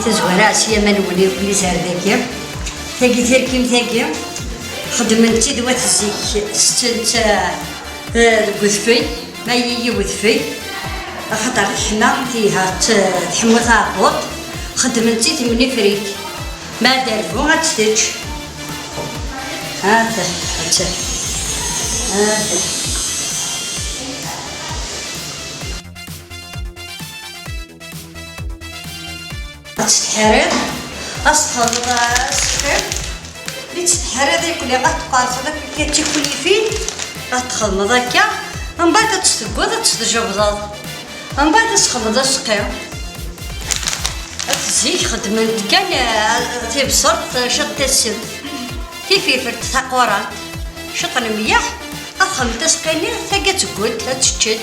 تزورا سيا منولي وكل سهر ذاكي تاقي تركيم تاقي خدمتي دوات الزيك ستنت الوذفي ما يجي وذفي خاطر حنا فيها تحمو تعبط خدمتي تمني فريك ما دارفو غتستج هاتا تستحرر أصفر السفر اللي تستحرر ذيك اللي غتقارص داك اللي كتاكلي فيه غتخلط هكا من بعد تستقود تستجوب بزاز من بعد تخلط السقيا الزيت خدمت كان تبصر شط السم تيفيفر تقوران شطن مياه أخلط سقيني تاقا تقود تتشد